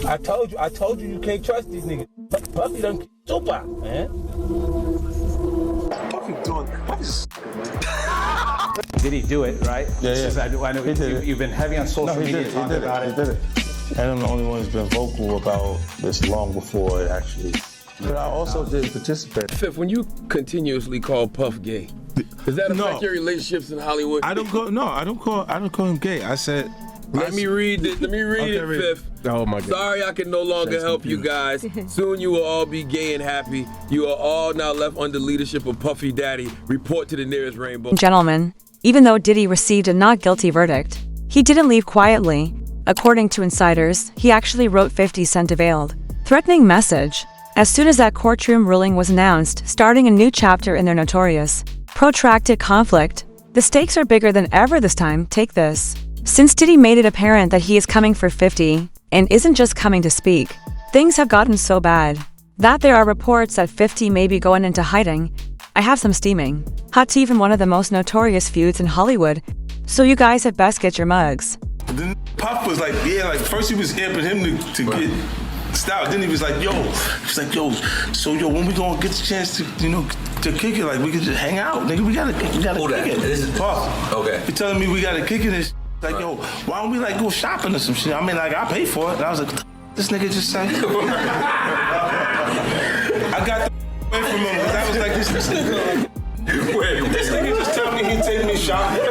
I told you can't trust these niggas. Puffy done kicked Tupac, man. Puffy doing Puffy's. Did he do it, right? Yeah. I know you've been heavy on social media talking about it. He did it. And I'm the only one who's been vocal about this long before it actually. But I also didn't participate. Fifth, when you continuously call Puff gay, does that affect your relationships in Hollywood? I don't call him gay. I said. Let me read it, Fifth. Oh my God. Sorry I can no longer help you guys. Soon you will all be gay and happy. You are all now left under leadership of Puffy Daddy. Report to the nearest rainbow. Gentlemen, even though Diddy received a not guilty verdict, he didn't leave quietly. According to insiders, he actually wrote 50 Cent a veiled, threatening message. As soon as that courtroom ruling was announced, starting a new chapter in their notorious, protracted conflict, the stakes are bigger than ever this time. Take this. Since Diddy made it apparent that he is coming for 50, and isn't just coming to speak, things have gotten so bad that there are reports that 50 may be going into hiding. I have some steaming hot tea from one of the most notorious feuds in Hollywood, so you guys had best get your mugs. Then Puff was like, first he was amping him to get stout. Then he was like, so when we gonna get the chance to kick it, like we could just hang out, nigga. We gotta kick it. This is Puff. Okay. He telling me we gotta kick it. Like, why don't we like go shopping or some shit? I mean, like, I pay for it. And I was like, this nigga just say. I got the away from him because I was like, this nigga. Wait, this nigga just tell me he'd take me shopping.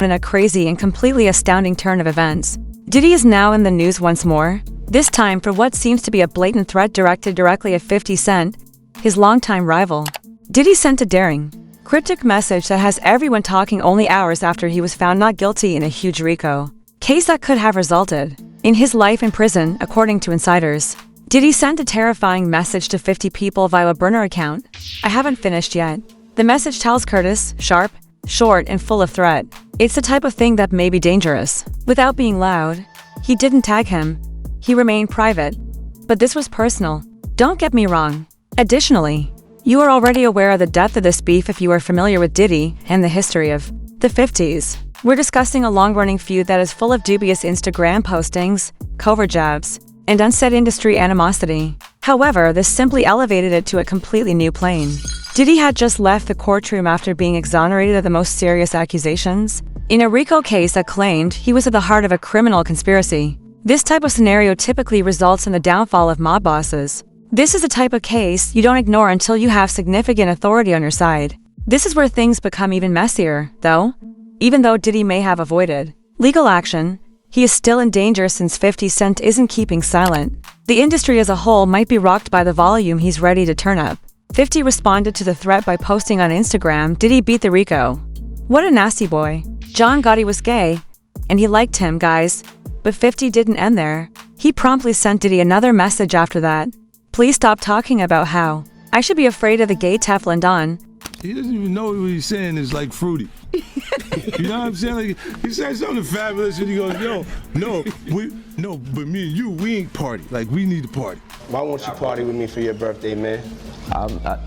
In a crazy and completely astounding turn of events, Diddy is now in the news once more, this time for what seems to be a blatant threat directed directly at 50 Cent, his longtime rival. Diddy sent a daring, cryptic message that has everyone talking only hours after he was found not guilty in a huge RICO case that could have resulted in his life in prison, according to insiders. Diddy sent a terrifying message to 50 people via a burner account. I haven't finished yet. The message tells Curtis, sharp, short, and full of threat. It's the type of thing that may be dangerous. Without being loud, he didn't tag him. He remained private. But this was personal. Don't get me wrong. Additionally, you are already aware of the depth of this beef if you are familiar with Diddy and the history of the 50s. We're discussing a long-running feud that is full of dubious Instagram postings, covert jabs, and unsaid industry animosity. However, this simply elevated it to a completely new plane. Diddy had just left the courtroom after being exonerated of the most serious accusations in a RICO case that claimed he was at the heart of a criminal conspiracy. This type of scenario typically results in the downfall of mob bosses. This is a type of case you don't ignore until you have significant authority on your side. This is where things become even messier, though. Even though Diddy may have avoided legal action, he is still in danger since 50 Cent isn't keeping silent. The industry as a whole might be rocked by the volume he's ready to turn up. 50 responded to the threat by posting on Instagram, "Diddy beat the RICO. What a nasty boy. John Gotti was gay, and he liked him, guys." But 50 didn't end there. He promptly sent Diddy another message after that. "Please stop talking about how I should be afraid of the gay Teflon Don." He doesn't even know what he's saying is like fruity. You know what I'm saying? Like, he said something fabulous and he goes, but me and you, we ain't party. Like, we need to party. Why won't you party with me for your birthday, man?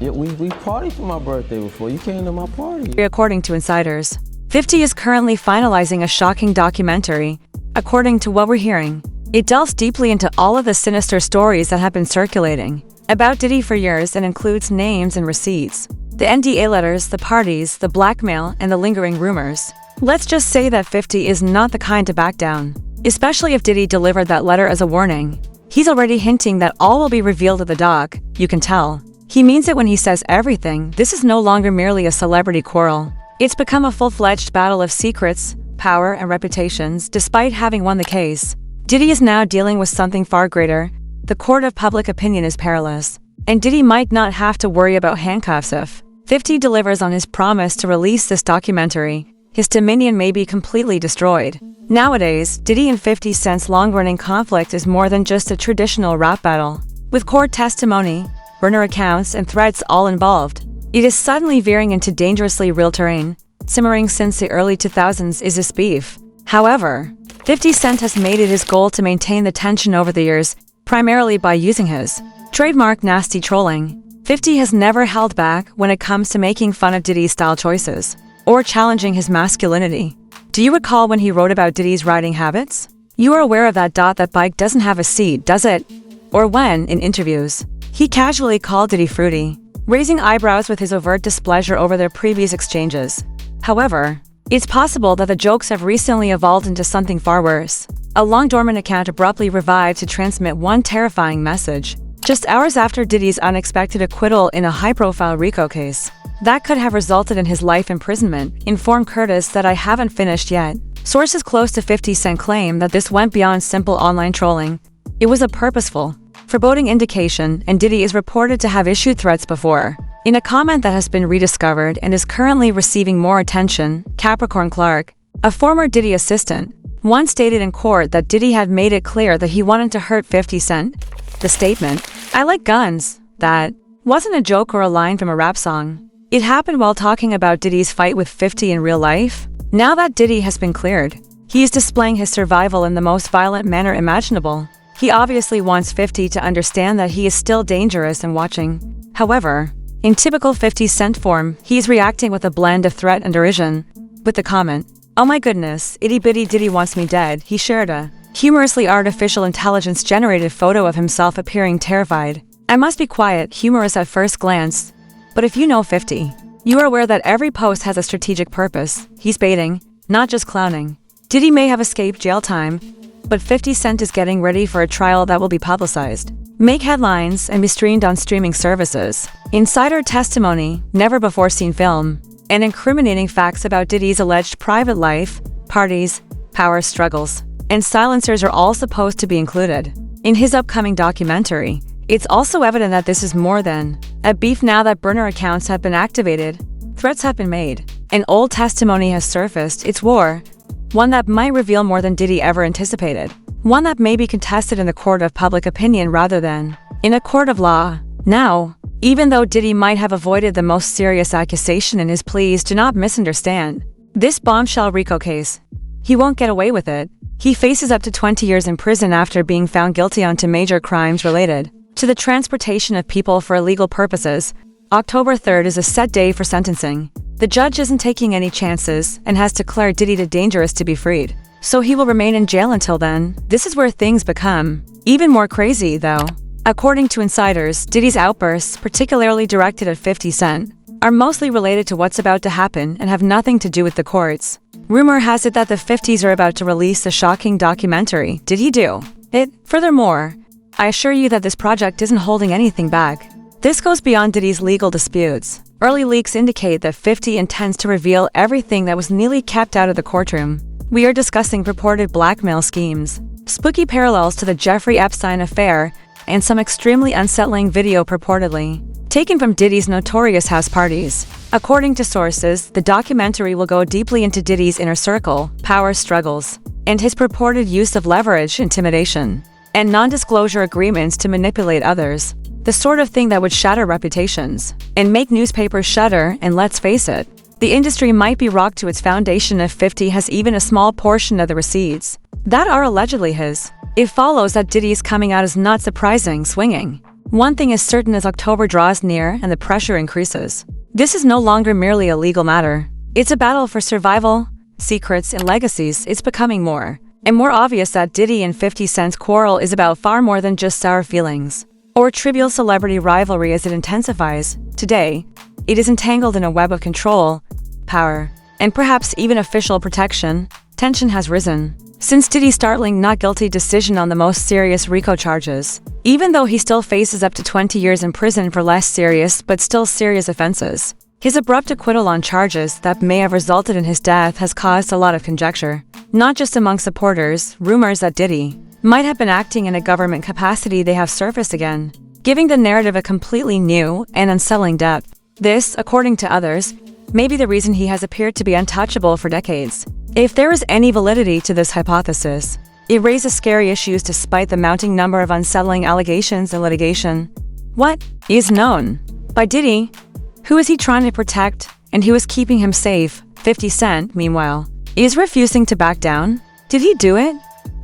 We partied for my birthday before. You came to my party. According to insiders, 50 is currently finalizing a shocking documentary. According to what we're hearing, it delves deeply into all of the sinister stories that have been circulating about Diddy for years and includes names and receipts, the NDA letters, the parties, the blackmail, and the lingering rumors. Let's just say that 50 is not the kind to back down, especially if Diddy delivered that letter as a warning. He's already hinting that all will be revealed at the doc. You can tell. He means it when he says everything. This is no longer merely a celebrity quarrel. It's become a full-fledged battle of secrets, power, and reputations. Despite having won the case, Diddy is now dealing with something far greater. The court of public opinion is perilous, and Diddy might not have to worry about handcuffs if 50 delivers on his promise to release this documentary. His dominion may be completely destroyed. Nowadays, Diddy and 50 Cent's long-running conflict is more than just a traditional rap battle. With court testimony, burner accounts, and threats all involved, it is suddenly veering into dangerously real terrain. Simmering since the early 2000s is this beef. However, 50 Cent has made it his goal to maintain the tension over the years, primarily by using his trademark nasty trolling. 50 has never held back when it comes to making fun of Diddy's style choices or challenging his masculinity. Do you recall when he wrote about Diddy's riding habits? You are aware of that bike doesn't have a seat, does it? Or when, in interviews, he casually called Diddy fruity, raising eyebrows with his overt displeasure over their previous exchanges. However, it's possible that the jokes have recently evolved into something far worse. A long-dormant account abruptly revived to transmit one terrifying message, just hours after Diddy's unexpected acquittal in a high-profile RICO case. That could have resulted in his life imprisonment, informed Curtis that I haven't finished yet. Sources close to 50 Cent claim that this went beyond simple online trolling. It was a purposeful, foreboding indication, and Diddy is reported to have issued threats before. In a comment that has been rediscovered and is currently receiving more attention, Capricorn Clark, a former Diddy assistant, once stated in court that Diddy had made it clear that he wanted to hurt 50 Cent. The statement, "I like guns," that wasn't a joke or a line from a rap song. It happened while talking about Diddy's fight with 50 in real life. Now that Diddy has been cleared, he is displaying his survival in the most violent manner imaginable. He obviously wants 50 to understand that he is still dangerous and watching. However, in typical 50 Cent form, he's reacting with a blend of threat and derision. With the comment, "Oh my goodness, itty bitty Diddy wants me dead," he shared a humorously artificial intelligence-generated photo of himself appearing terrified. I must be quiet, humorous at first glance. But if you know 50, you are aware that every post has a strategic purpose. He's baiting, not just clowning. Diddy may have escaped jail time, but 50 Cent is getting ready for a trial that will be publicized, make headlines, and be streamed on streaming services. Insider testimony, never before seen film, and incriminating facts about Diddy's alleged private life, parties, power struggles, and silencers are all supposed to be included. In his upcoming documentary, it's also evident that this is more than a beef. Now that burner accounts have been activated, threats have been made, and old testimony has surfaced. It's war. One that might reveal more than Diddy ever anticipated. One that may be contested in the court of public opinion rather than in a court of law. Now, even though Diddy might have avoided the most serious accusation in his pleas, do not misunderstand this bombshell RICO case. He won't get away with it. He faces up to 20 years in prison after being found guilty onto major crimes related to the transportation of people for illegal purposes. October 3rd is a set day for sentencing. The judge isn't taking any chances and has declared Diddy too dangerous to be freed, so he will remain in jail until then. This is where things become even more crazy, though. According to insiders, Diddy's outbursts, particularly directed at 50 Cent, are mostly related to what's about to happen and have nothing to do with the courts. Rumor has it that the 50s are about to release a shocking documentary. Did he do it? Furthermore, I assure you that this project isn't holding anything back. This goes beyond Diddy's legal disputes. Early leaks indicate that 50 intends to reveal everything that was nearly kept out of the courtroom. We are discussing purported blackmail schemes, spooky parallels to the Jeffrey Epstein affair, and some extremely unsettling video purportedly taken from Diddy's notorious house parties. According to sources, the documentary will go deeply into Diddy's inner circle, power struggles, and his purported use of leverage, intimidation, and non-disclosure agreements to manipulate others. The sort of thing that would shatter reputations and make newspapers shudder. And let's face it, the industry might be rocked to its foundation if 50 has even a small portion of the receipts that are allegedly his. It follows that Diddy's coming out is not surprising, swinging. One thing is certain as October draws near and the pressure increases. This is no longer merely a legal matter. It's a battle for survival, secrets, and legacies. It's becoming more and more obvious that Diddy and 50 Cent's quarrel is about far more than just sour feelings or trivial celebrity rivalry as it intensifies. Today, it is entangled in a web of control, power, and perhaps even official protection. Tension has risen since Diddy's startling not guilty decision on the most serious RICO charges, even though he still faces up to 20 years in prison for less serious but still serious offenses. His abrupt acquittal on charges that may have resulted in his death has caused a lot of conjecture, not just among supporters. Rumors that Diddy might have been acting in a government capacity they have surfaced again, giving the narrative a completely new and unsettling depth. This, according to others, may be the reason he has appeared to be untouchable for decades. If there is any validity to this hypothesis, it raises scary issues despite the mounting number of unsettling allegations and litigation. What is known by Diddy? Who is he trying to protect, and who is keeping him safe? 50 Cent, meanwhile, is refusing to back down. Did he do it?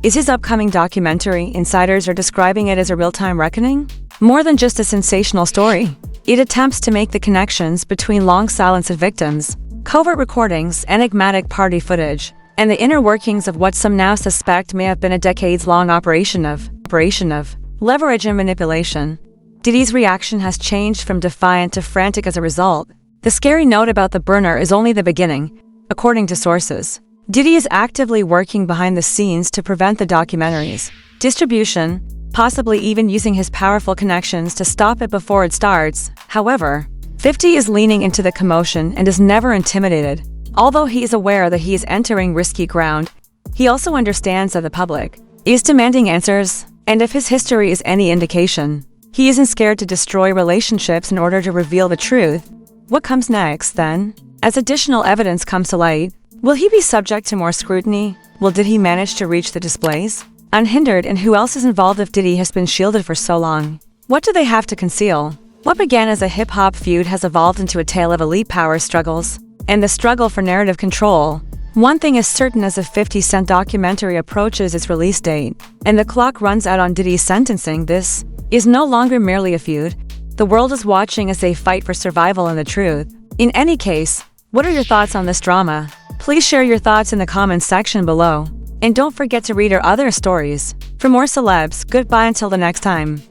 Is his upcoming documentary, insiders are describing it as a real-time reckoning? More than just a sensational story, it attempts to make the connections between long silence of victims, covert recordings, enigmatic party footage, and the inner workings of what some now suspect may have been a decades-long operation of leverage and manipulation. Diddy's reaction has changed from defiant to frantic as a result. The scary note about the burner is only the beginning, according to sources. Diddy is actively working behind the scenes to prevent the documentary's distribution, possibly even using his powerful connections to stop it before it starts. However, 50 is leaning into the commotion and is never intimidated. Although he is aware that he is entering risky ground, he also understands that the public is demanding answers, and if his history is any indication, he isn't scared to destroy relationships in order to reveal the truth. What comes next, then? As additional evidence comes to light, will he be subject to more scrutiny? Did he manage to reach the displays unhindered, and who else is involved if Diddy has been shielded for so long? What do they have to conceal? What began as a hip-hop feud has evolved into a tale of elite power struggles and the struggle for narrative control. One thing is certain: as the 50 Cent documentary approaches its release date and the clock runs out on Diddy's sentencing, this is no longer merely a feud. The world is watching as they fight for survival and the truth. In any case, what are your thoughts on this drama? Please share your thoughts in the comments section below. And don't forget to read our other stories. For more celebs, goodbye until the next time.